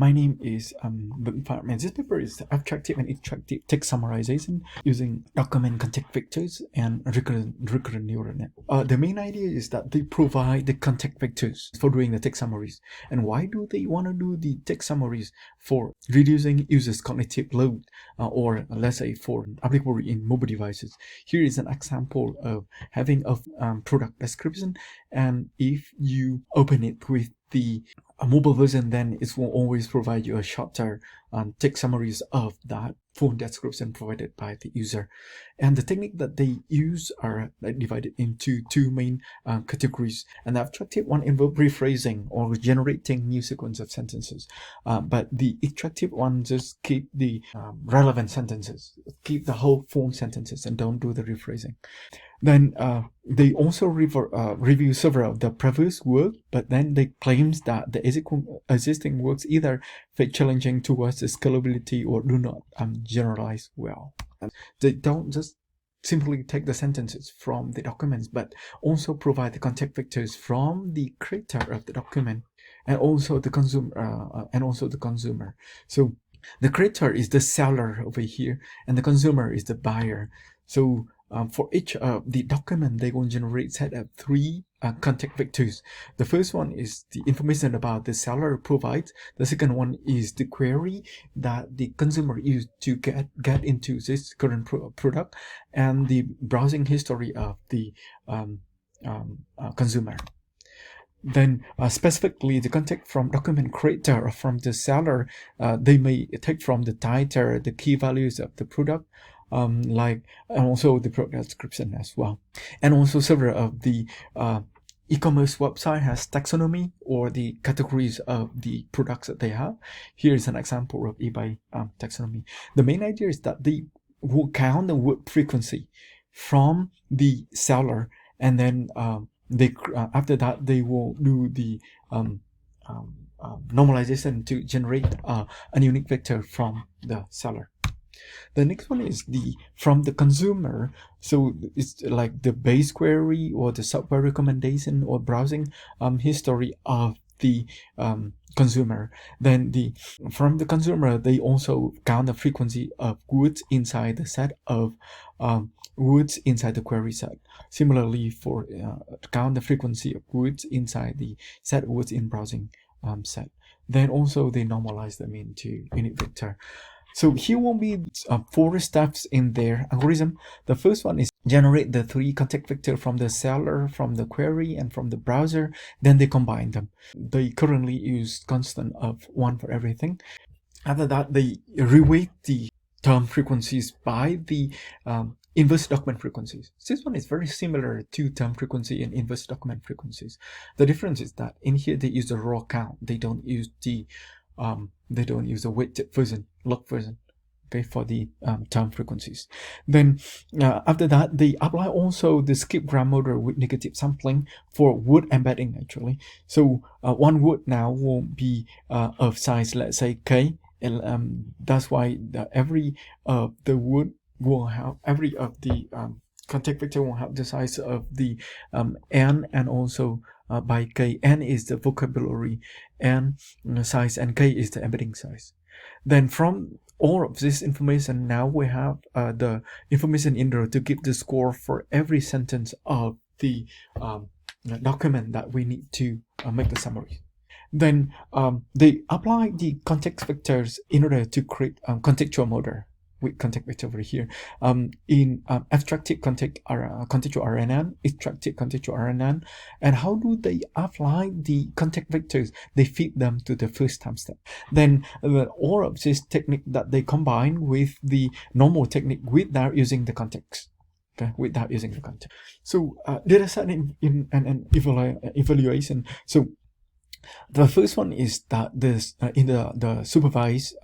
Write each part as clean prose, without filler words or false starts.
My name is and this paper is abstractive and extractive text summarization using document context vectors and recurrent neural net. The main idea is that they provide the context vectors for doing the text summaries. And why do they want to do the text summaries? For reducing users' cognitive load, or let's say for applicable in mobile devices. Here is an example of having a product description, and if you open it with the mobile version, then it will always provide you a shorter text summaries of that full description provided by the user. And the technique that they use are divided into two main categories. And the abstractive one involves rephrasing or generating new sequence of sentences, but the extractive one just keep the relevant sentences, keep the whole full sentences and don't do the rephrasing. Then they also review several of the previous work, but then they claims that the existing works either fit challenging towards the scalability or do not generalize well. They don't just simply take the sentences from the documents, but also provide the context vectors from the creator of the document and also the consumer. So the creator is the seller over here, and the consumer is the buyer. So for each the document, they will generate set of three context vectors. The first one is the information about the seller provides. The second one is the query that the consumer used to get into this current product, and the browsing history of the consumer. Then specifically the context from document creator or from the seller, they may take from the title, the key values of the product, and also the product description as well. And also several of the e-commerce website has taxonomy or the categories of the products that they have. Here is an example of eBay taxonomy. The main idea is that they will count the word frequency from the seller, and then after that they will do the normalization to generate a unique vector from the seller. The next one is from the consumer. So it's like the base query or the software recommendation or browsing history of the consumer. Then from the consumer, they also count the frequency of words inside the set of words inside the query set. Similarly, for count the frequency of words inside the set words in browsing set. Then also they normalize them into unit vector. So here will be 4 steps in their algorithm. The first one is generate the 3 context vectors from the seller, from the query, and from the browser. Then they combine them. They currently use constant of 1 for everything. After that, they reweight the term frequencies by the inverse document frequencies. This one is very similar to term frequency and inverse document frequencies. The difference is that in here they use the raw count. They don't use the weighted version, log version, okay, for the term frequencies. Then after that, they apply also the skip gram model with negative sampling for word embedding actually. So one word now will be of size, let's say k, and that's why every the word will have every of the context vector will have the size of the n, and also by k. N is the vocabulary and size, and k is the embedding size. Then from all of this information, now we have the information in there to give the score for every sentence of the document that we need to make the summary. Then they apply the context vectors in order to create contextual model with context vector over here. In abstractive contextual RNN, extractive contextual RNN. And how do they apply the context vectors? They feed them to the first time step. Then all of this technique that they combine with the normal technique without using the context. Okay, without using the context. So data set in an evaluation. So the first one is that in the supervised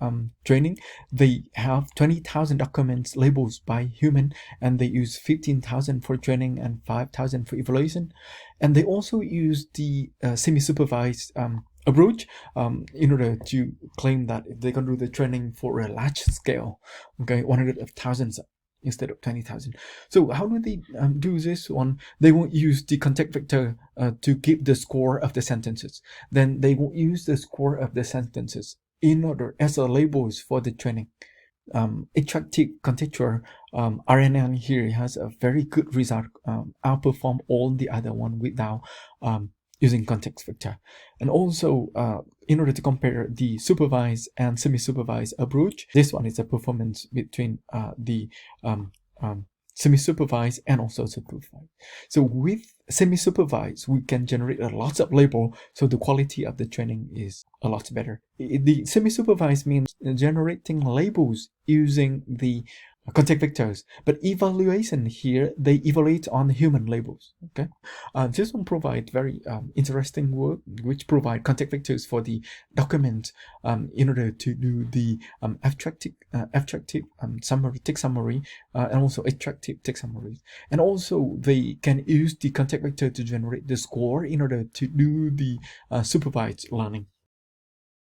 training, they have 20,000 documents labeled by human, and they use 15,000 for training and 5,000 for evaluation. And they also use the semi-supervised approach in order to claim that they can do the training for a large scale, okay, 100,000 instead of 20,000. So how do they do this one? They won't use the context vector to give the score of the sentences. Then they will use the score of the sentences in order as a labels for the training. Extractive contextual RNN here has a very good result, outperform all the other one without using context vector. And also, in order to compare the supervised and semi-supervised approach, this one is a performance between the semi-supervised and also supervised. So with semi-supervised, we can generate a lot of label, so the quality of the training is a lot better. The semi-supervised means generating labels using the context vectors, but evaluation here, they evaluate on human labels. Okay, this one provides very interesting work which provide context vectors for the document in order to do the abstractive summary, text summary, and also extractive text summaries. And also they can use the context vector to generate the score in order to do the supervised learning.